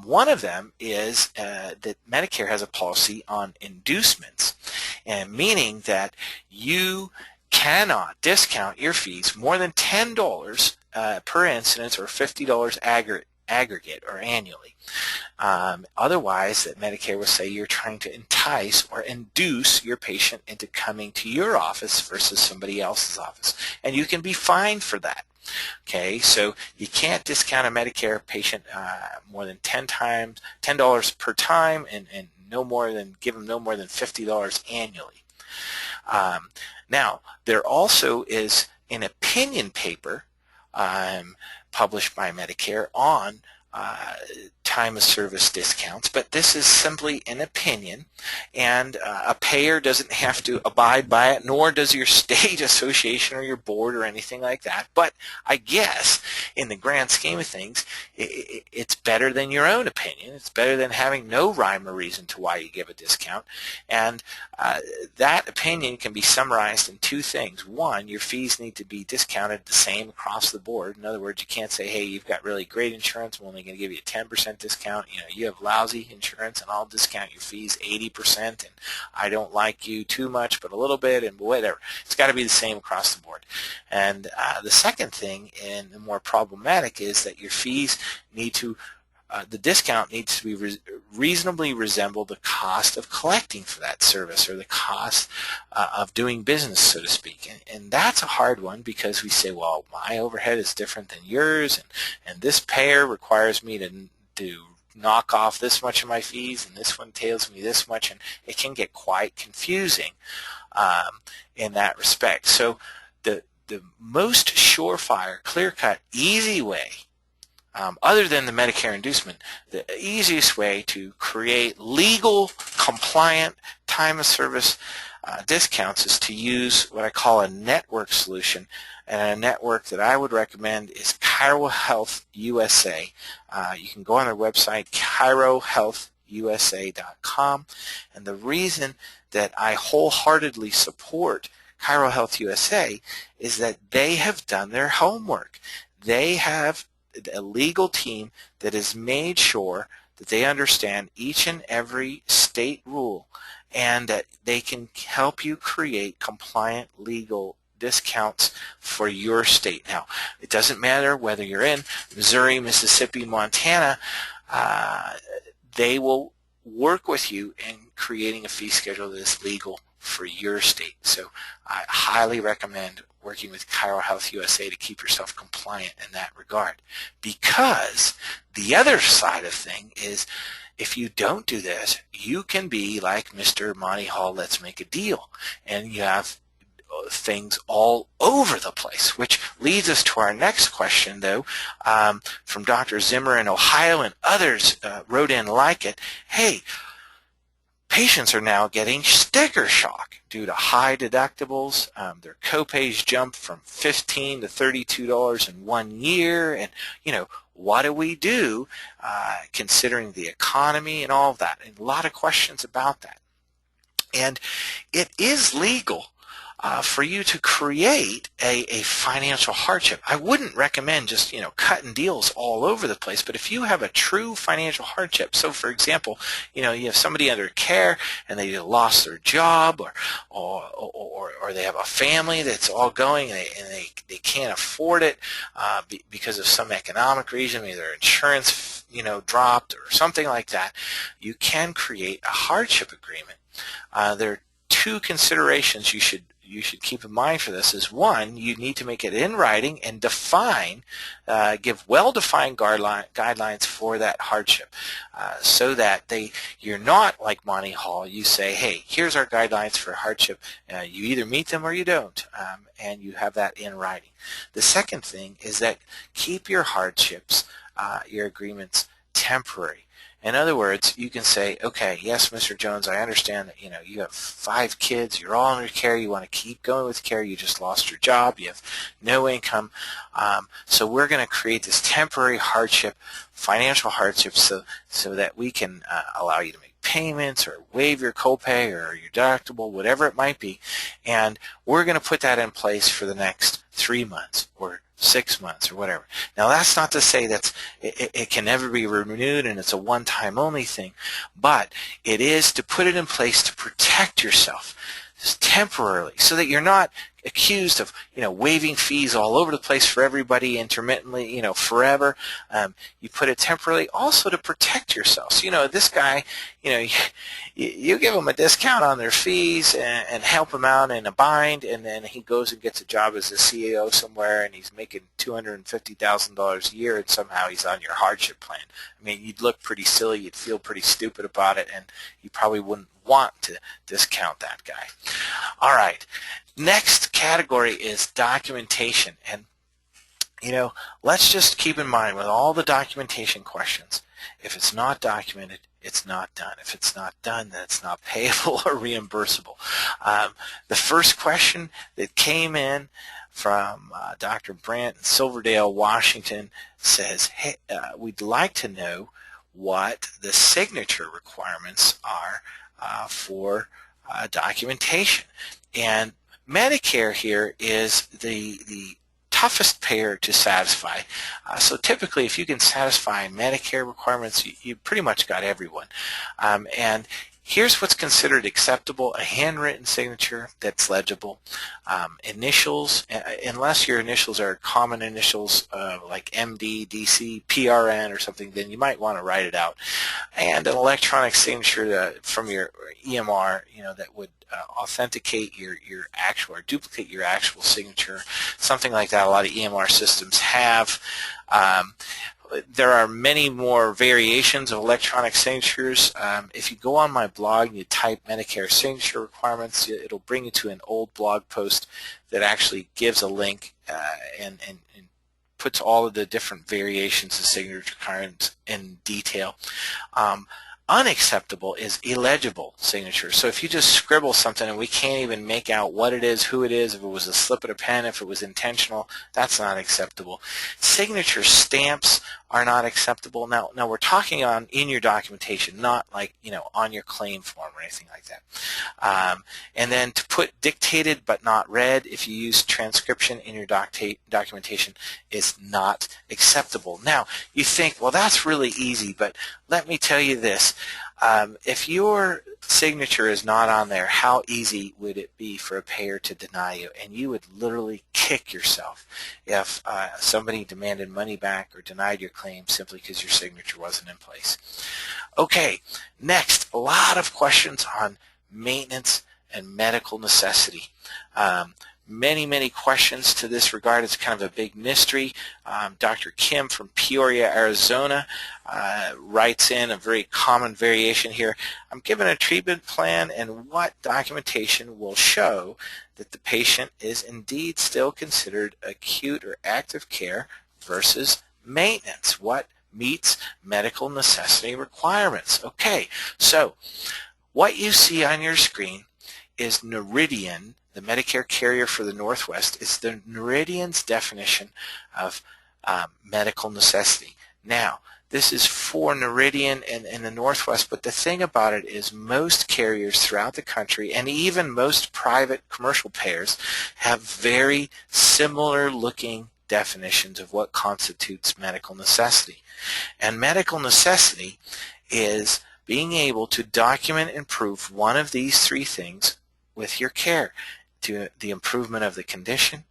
One of them is that Medicare has a policy on inducements, and meaning that you cannot discount your fees more than $10 per incidence or $50 aggregate or annually. Otherwise, that Medicare will say you're trying to entice or induce your patient into coming to your office versus somebody else's office, and you can be fined for that. Okay, so you can't discount a Medicare patient more than $10 per time, and give them no more than $50 annually. Now, there also is an opinion paper published by Medicare on time of service discounts, but this is simply an opinion, and a payer doesn't have to abide by it, nor does your state association or your board or anything like that. But I guess in the grand scheme of things, it's better than your own opinion. It's better than having no rhyme or reason to why you give a discount, and that opinion can be summarized in two things. One, your fees need to be discounted the same across the board. In other words, you can't say, hey, you've got really great insurance, we're only going to give you a 10% discount. You have lousy insurance, and I'll discount your fees 80%, and I don't like you too much, but a little bit, and whatever. It's got to be the same across the board. And the second thing, and the more problematic, is that your fees need to the discount needs to be reasonably resemble the cost of collecting for that service, or the cost of doing business, so to speak. And that's a hard one, because we say, well, my overhead is different than yours, and this payer requires me to knock off this much of my fees, and this one tails me this much, and it can get quite confusing in that respect. So the most surefire, clear-cut, easy way, other than the Medicare inducement, the easiest way to create legal, compliant time of service discounts is to use what I call a network solution. And a network that I would recommend is Chiro Health USA. You can go on their website, chirohealthusa.com. And the reason that I wholeheartedly support Chiro Health USA is that they have done their homework. They have a legal team that has made sure that they understand each and every state rule, and that they can help you create compliant legal discounts for your state. Now, it doesn't matter whether you're in Missouri, Mississippi, Montana, they will work with you in creating a fee schedule that is legal for your state. So I highly recommend working with Chiro Health USA to keep yourself compliant in that regard. Because the other side of thing is, if you don't do this, you can be like Mr. Monty Hall, let's make a deal, and you have things all over the place, which leads us to our next question, though, from Dr. Zimmer in Ohio, and others wrote in like it. Hey, patients are now getting sticker shock due to high deductibles. Their copays jump from $15 to $32 in 1 year, and what do we do considering the economy and all of that? And a lot of questions about that. And it is legal for you to create a financial hardship. I wouldn't recommend just, cutting deals all over the place, but if you have a true financial hardship, so for example, you have somebody under care and they lost their job, or they have a family that's all going and they can't afford it because of some economic reason, maybe their insurance dropped or something like that, you can create a hardship agreement. There are two considerations you should keep in mind for this. Is one, you need to make it in writing and define, give well-defined guidelines for that hardship, so that you're not like Monty Hall. You say, hey, here's our guidelines for hardship. You either meet them or you don't, and you have that in writing. The second thing is that keep your hardships, your agreements, temporary. In other words, you can say, okay, yes, Mr. Jones, I understand that you have 5 kids, you're all under care, you want to keep going with care, you just lost your job, you have no income, so we're going to create this temporary hardship, financial hardship, so that we can allow you to make payments or waive your copay or your deductible, whatever it might be, and we're going to put that in place for the next 3 months or 6 months or whatever. Now that's not to say that it can never be renewed and it's a one-time only thing, but it is to put it in place to protect yourself temporarily so that you're not accused of waiving fees all over the place for everybody intermittently, forever. You put it temporarily also to protect yourself. So, this guy, you give him a discount on their fees and help him out in a bind, and then he goes and gets a job as a CEO somewhere and he's making $250,000 a year, and somehow he's on your hardship plan. I mean, you'd look pretty silly, you'd feel pretty stupid about it, and you probably wouldn't want to discount that guy. All right. Next category is documentation, and let's just keep in mind with all the documentation questions, if it's not documented, it's not done. If it's not done, then it's not payable or reimbursable. The first question that came in from Dr. Brandt in Silverdale, Washington says, hey, we'd like to know what the signature requirements are for documentation. And Medicare here is the toughest payer to satisfy. So typically, if you can satisfy Medicare requirements, you pretty much got everyone. And here's what's considered acceptable: a handwritten signature that's legible, initials, unless your initials are common initials like MD, DC, PRN or something, then you might want to write it out, and an electronic signature from your EMR, that would authenticate your actual or duplicate your actual signature, something like that. A lot of EMR systems have. There are many more variations of electronic signatures. If you go on my blog and you type Medicare signature requirements, it'll bring you to an old blog post that actually gives a link and puts all of the different variations of signature requirements in detail. Unacceptable is illegible signature. So if you just scribble something and we can't even make out what it is, who it is, if it was a slip of a pen, if it was intentional, that's not acceptable. Signature stamps are not acceptable. Now we're talking on in your documentation, not like on your claim form or anything like that. And then to put dictated but not read, if you use transcription in your documentation, is not acceptable. Now you think, well, that's really easy, but let me tell you this. If your signature is not on there, how easy would it be for a payer to deny you? And you would literally kick yourself if somebody demanded money back or denied your claim simply because your signature wasn't in place. Okay, next, a lot of questions on maintenance and medical necessity. Many questions to this regard. It's kind of a big mystery. Dr. Kim from Peoria, Arizona writes in a very common variation here. I'm given a treatment plan, and what documentation will show that the patient is indeed still considered acute or active care versus maintenance? What meets medical necessity requirements? Okay, so what you see on your screen is Noridian, the Medicare carrier for the Northwest. It's the Noridian's definition of medical necessity. Now, This is for Noridian and in the Northwest, but the thing about it is most carriers throughout the country and even most private commercial payers have very similar looking definitions of what constitutes medical necessity. And medical necessity is being able to document and prove one of these three things with your care: to the improvement of the condition,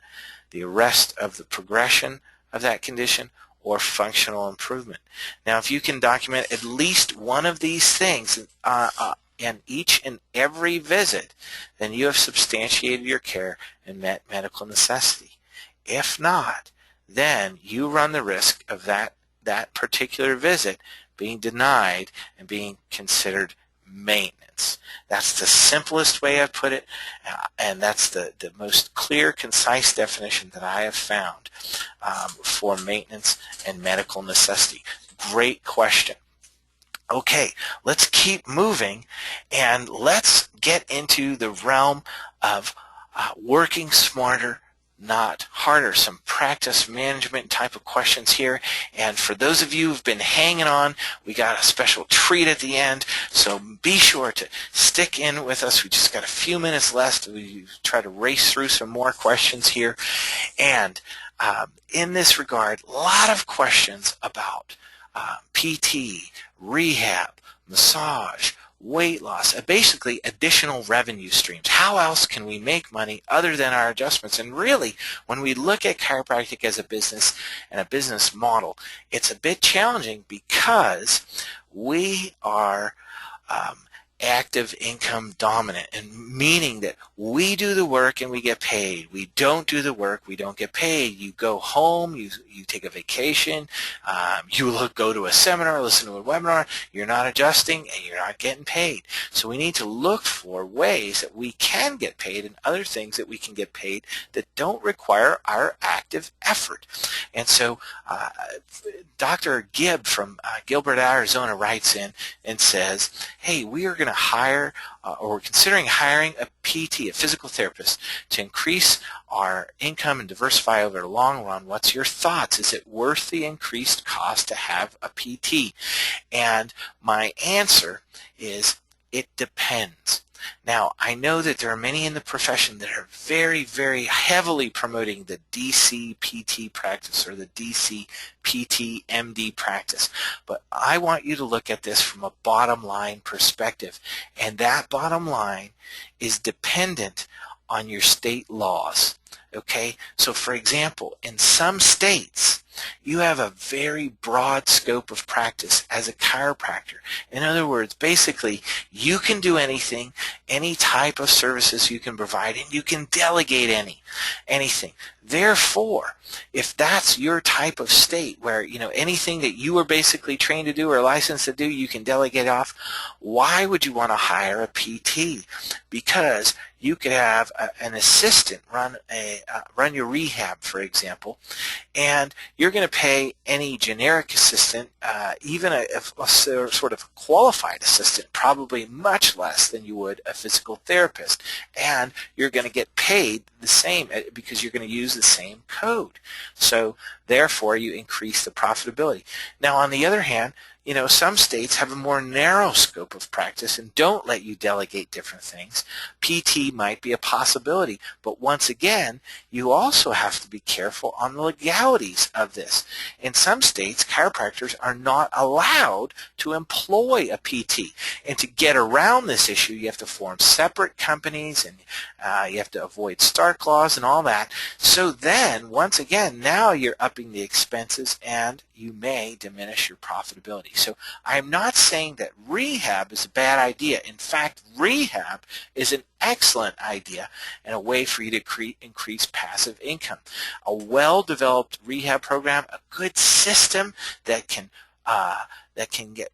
the arrest of the progression of that condition, or functional improvement. Now, if you can document at least one of these things in each and every visit, then you have substantiated your care and met medical necessity. If not, then you run the risk of that particular visit being denied and being considered maintenance. That's the simplest way I put it, and that's the most clear, concise definition that I have found for maintenance and medical necessity. Great question. Okay, let's keep moving, and let's get into the realm of working smarter, not harder. Some practice management type of questions here. And for those of you who've been hanging on, we got a special treat at the end. So be sure to stick in with us. We just got a few minutes left. We try to race through some more questions here. And in this regard, a lot of questions about PT, rehab, massage, weight loss, basically additional revenue streams. How else can we make money other than our adjustments? And really, when we look at chiropractic as a business and a business model, it's a bit challenging because we are active income dominant, and meaning that we do the work and we get paid. We don't do the work, we don't get paid. You go home, you take a vacation, you go to a seminar, listen to a webinar, you're not adjusting and you're not getting paid. So we need to look for ways that we can get paid and other things that we can get paid that don't require our active effort. And so Dr. Gibb from Gilbert, Arizona writes in and says, hey, we are going to hire or we're considering hiring a PT, a physical therapist, to increase our income and diversify over the long run. What's your thoughts? Is it worth the increased cost to have a PT? And my answer is it depends. Now, I know that there are many in the profession that are very, very heavily promoting the DC PT practice or the DC PT MD practice, but I want you to look at this from a bottom line perspective, and that bottom line is dependent on your state laws. Okay, so for example, in some states, you have a very broad scope of practice as a chiropractor. In other words, basically, you can do anything, any type of services you can provide, and you can delegate anything. Therefore, if that's your type of state where, anything that you were basically trained to do or licensed to do, you can delegate off, why would you want to hire a PT? Because you could have an assistant run your rehab, for example, and you're going to pay any generic assistant, even a sort of qualified assistant, probably much less than you would a physical therapist, and you're going to get paid the same because you're going to use the same code. So therefore, you increase the profitability. Now, on the other hand, some states have a more narrow scope of practice and don't let you delegate different things. PT might be a possibility, but once again, you also have to be careful on the legalities of this. In some states, chiropractors are not allowed to employ a PT, and to get around this issue, you have to form separate companies, and you have to avoid Stark laws and all that. So then, once again, now you're upping the expenses and you may diminish your profitability. So I'm not saying that rehab is a bad idea. In fact, rehab is an excellent idea and a way for you to increase passive income. A well-developed rehab program, a good system that can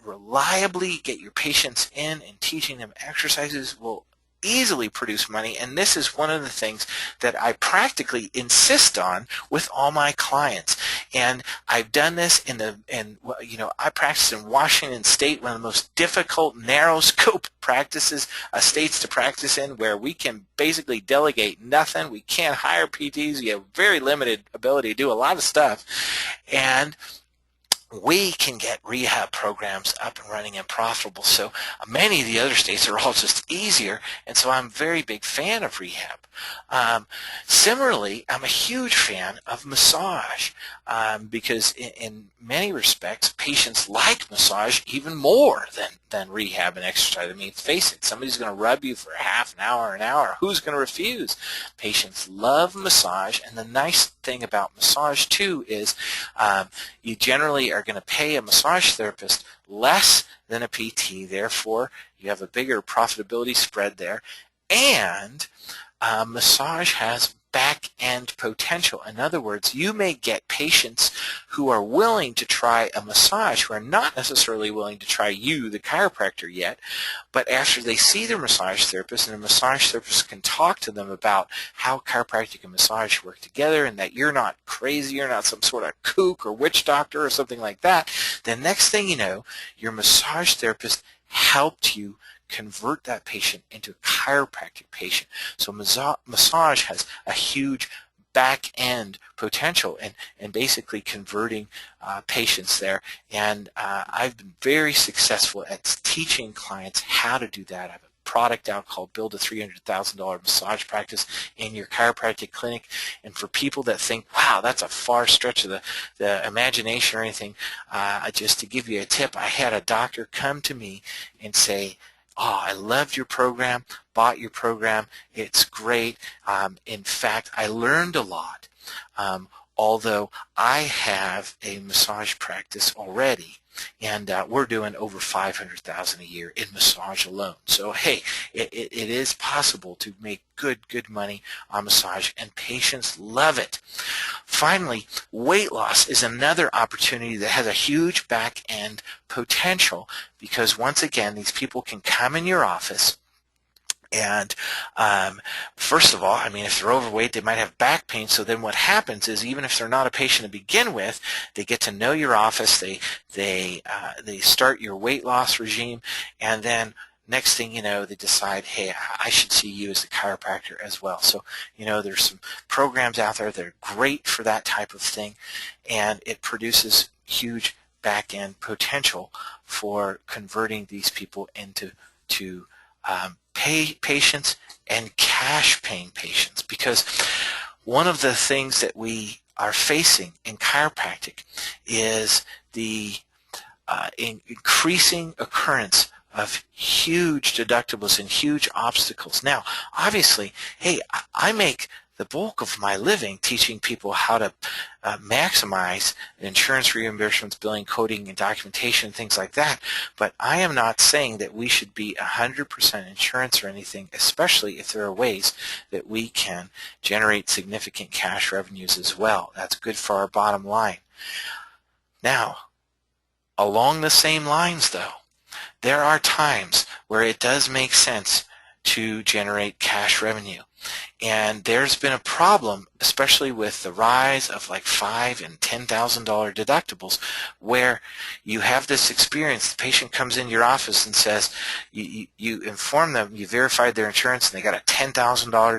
reliably get your patients in and teaching them exercises will easily produce money, and this is one of the things that I practically insist on with all my clients. And I've done this I practice in Washington State, one of the most difficult narrow scope practices states to practice in, where we can basically delegate nothing. We can't hire PTs. We have very limited ability to do a lot of stuff, and we can get rehab programs up and running and profitable. So many of the other states are all just easier, and so I'm a very big fan of rehab. Similarly, I'm a huge fan of massage because in many respects, patients like massage even more than rehab and exercise. I mean, face it, somebody's going to rub you for half an hour. Who's going to refuse? Patients love massage, and the nice thing about massage too is you generally are going to pay a massage therapist less than a PT, therefore you have a bigger profitability spread there, and massage has back-end potential. In other words, you may get patients who are willing to try a massage who are not necessarily willing to try you, the chiropractor, yet, but after they see their massage therapist, and the massage therapist can talk to them about how chiropractic and massage work together and that you're not crazy, you're not some sort of kook or witch doctor or something like that, then next thing you know, your massage therapist helped you convert that patient into a chiropractic patient. So massage has a huge back-end potential and basically converting patients there. And I've been very successful at teaching clients how to do that. I have a product out called Build a $300,000 Massage Practice in Your Chiropractic Clinic. And for people that think, wow, that's a far stretch of the imagination or anything, just to give you a tip, I had a doctor come to me and say, oh, I loved your program, bought your program, it's great. In fact, I learned a lot. Although I have a massage practice already, and we're doing over $500,000 a year in massage alone. So hey, it is possible to make good money on massage, and patients love it. Finally, weight loss is another opportunity that has a huge back end potential, because once again, these people can come in your office. And first of all, I mean, if they're overweight, they might have back pain. So then what happens is, even if they're not a patient to begin with, they get to know your office. They start your weight loss regime, and then next thing you know, they decide, hey, I should see you as a chiropractor as well. So, you know, there's some programs out there that are great for that type of thing, and it produces huge back-end potential for converting these people into pay patients and cash paying patients. Because one of the things that we are facing in chiropractic is the increasing occurrence of huge deductibles and huge obstacles. Now, obviously, hey, I make the bulk of my living teaching people how to maximize insurance reimbursements, billing, coding, and documentation, things like that. But I am not saying that we should be 100% insurance or anything, especially if there are ways that we can generate significant cash revenues as well. That's good for our bottom line. Now, along the same lines, though, there are times where it does make sense to generate cash revenue. And there's been a problem, especially with the rise of like $5,000 and $10,000 deductibles, where you have this experience. The patient comes into your office and says, you inform them, you verified their insurance, and they got a $10,000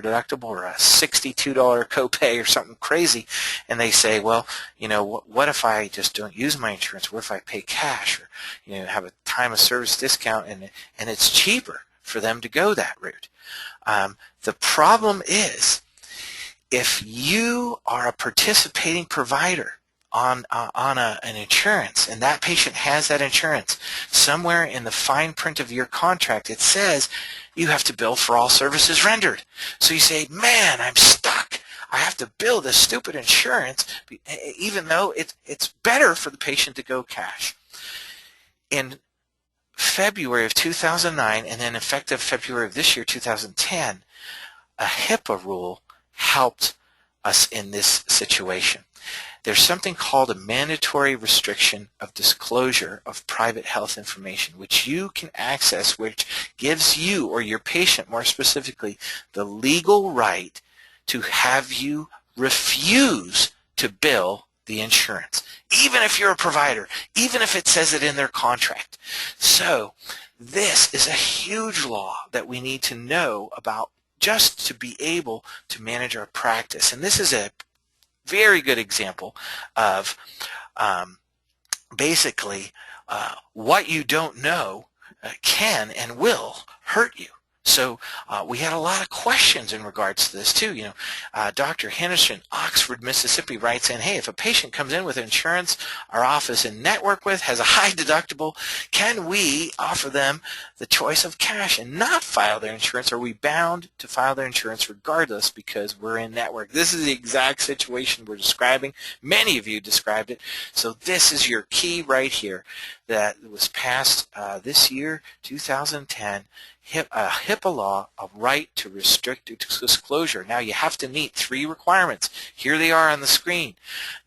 deductible or a $62 copay or something crazy, and they say, well, you know, what if I just don't use my insurance? What if I pay cash, or, you know, have a time of service discount, and it's cheaper for them to go that route? The problem is, if you are a participating provider on an insurance, and that patient has that insurance, somewhere in the fine print of your contract it says you have to bill for all services rendered. So you say, man, I'm stuck. I have to bill this stupid insurance, even though it's better for the patient to go cash. In February of 2009, and then effective February of this year, 2010, a HIPAA rule helped us in this situation. There's something called a mandatory restriction of disclosure of private health information, which you can access, which gives you, or your patient more specifically, the legal right to have you refuse to bill the insurance, even if you're a provider, even if it says it in their contract. So this is a huge law that we need to know about just to be able to manage our practice. And this is a very good example of basically what you don't know can and will hurt you. So we had a lot of questions in regards to this too. Dr. Henderson, Oxford, Mississippi writes in, hey, if a patient comes in with insurance our office in network with has a high deductible, can we offer them the choice of cash and not file their insurance? Are we bound to file their insurance regardless because we're in network? This is the exact situation we're describing. Many of you described it. So this is your key right here that was passed this year, 2010. HIPAA law, a right to restricted disclosure. Now you have to meet 3 requirements. Here they are on the screen.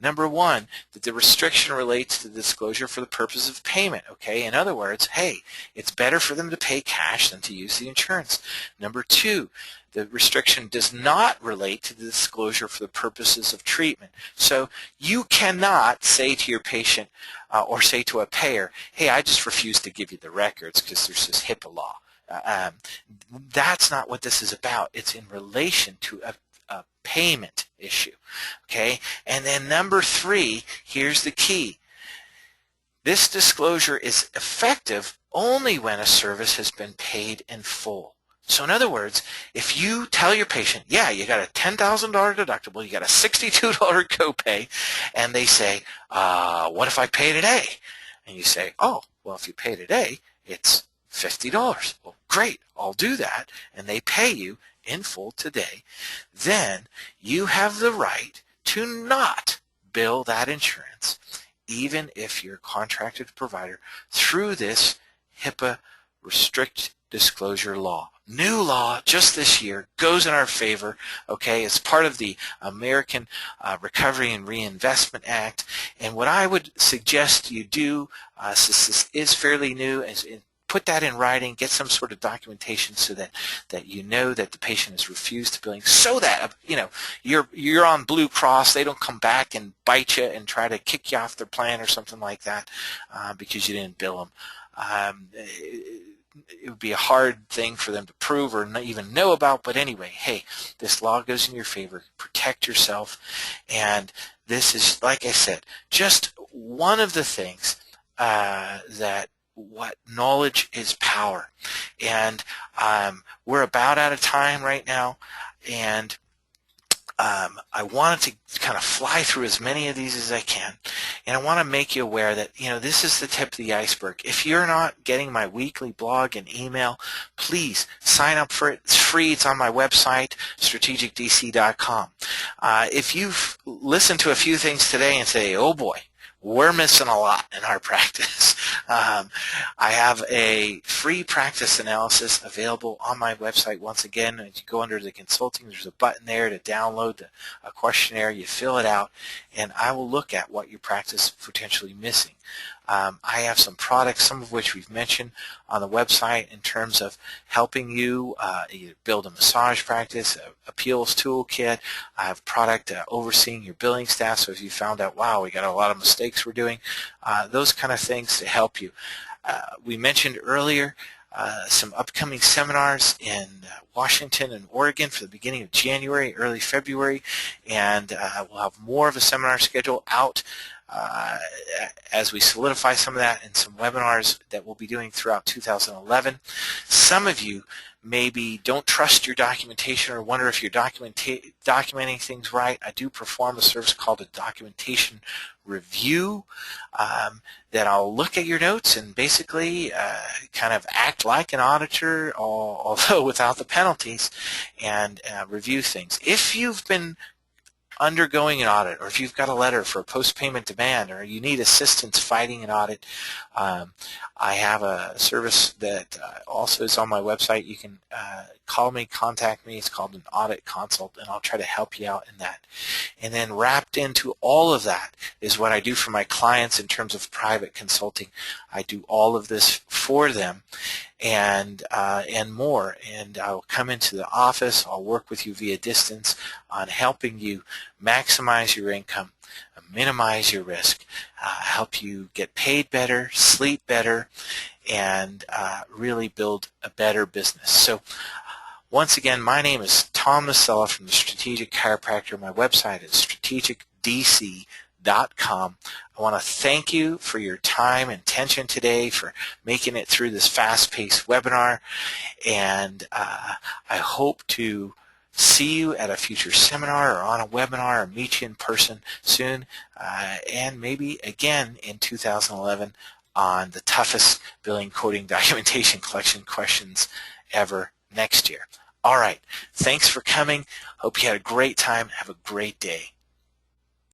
Number 1, that the restriction relates to the disclosure for the purpose of payment. Okay, in other words, hey, it's better for them to pay cash than to use the insurance. Number 2, the restriction does not relate to the disclosure for the purposes of treatment. So you cannot say to your patient or say to a payer, hey, I just refuse to give you the records because there's this HIPAA law. That's not what this is about. It's in relation to a payment issue. Okay, and then number 3, here's the key. This disclosure is effective only when a service has been paid in full. So in other words, if you tell your patient, yeah, you got a $10,000 deductible, you got a $62 copay, and they say, what if I pay today? And you say, oh, well, if you pay today, it's $50. Well, great, I'll do that, and they pay you in full today. Then you have the right to not bill that insurance, even if you're a contracted provider, through this HIPAA restrict disclosure law. New law just this year, goes in our favor. Okay, it's part of the American Recovery and Reinvestment Act. And what I would suggest you do, since this is fairly new, is put that in writing, get some sort of documentation so that you know that the patient has refused to billing, so that you're on Blue Cross, they don't come back and bite you and try to kick you off their plan or something like that because you didn't bill them. It would be a hard thing for them to prove or not even know about, but anyway, hey, this law goes in your favor. Protect yourself, and this is, like I said, just one of the things that what knowledge is power. And we're about out of time right now, and I wanted to kind of fly through as many of these as I can, and I want to make you aware that this is the tip of the iceberg. If you're not getting my weekly blog and email, please sign up for it. It's free. It's on my website, strategicdc.com. If you've listened to a few things today and say, oh boy, we're missing a lot in our practice, I have a free practice analysis available on my website. Once again, as you go under the consulting, there's a button there to download a questionnaire. You fill it out, and I will look at what your practice is potentially missing. I have some products, some of which we've mentioned on the website, in terms of helping you either build a massage practice, appeals toolkit. I have product overseeing your billing staff, so if you found out, wow, we got a lot of mistakes we're doing, those kind of things to help you. We mentioned earlier some upcoming seminars in Washington and Oregon for the beginning of January, early February, and we'll have more of a seminar schedule out as we solidify some of that, and some webinars that we'll be doing throughout 2011. Some of you maybe don't trust your documentation or wonder if you're documenting things right. I do perform a service called a documentation review that I'll look at your notes and basically kind of act like an auditor, although without the penalties, and review things. If you've been undergoing an audit, or if you've got a letter for a post-payment demand, or you need assistance fighting an audit, I have a service that also is on my website. You can call me, contact me. It's called an audit consult, and I'll try to help you out in that. And then wrapped into all of that is what I do for my clients in terms of private consulting. I do all of this for them, and more. And I'll come into the office. I'll work with you via distance on helping you maximize your income, minimize your risk, help you get paid better, sleep better, and really build a better business. So once again, my name is Tom Nasella from the Strategic Chiropractor. My website is strategicdc.com. chiropractic.com. I want to thank you for your time and attention today, for making it through this fast-paced webinar, and I hope to see you at a future seminar or on a webinar or meet you in person soon, and maybe again in 2011 on the toughest billing, coding, documentation, collection questions ever next year. All right. Thanks for coming. Hope you had a great time. Have a great day.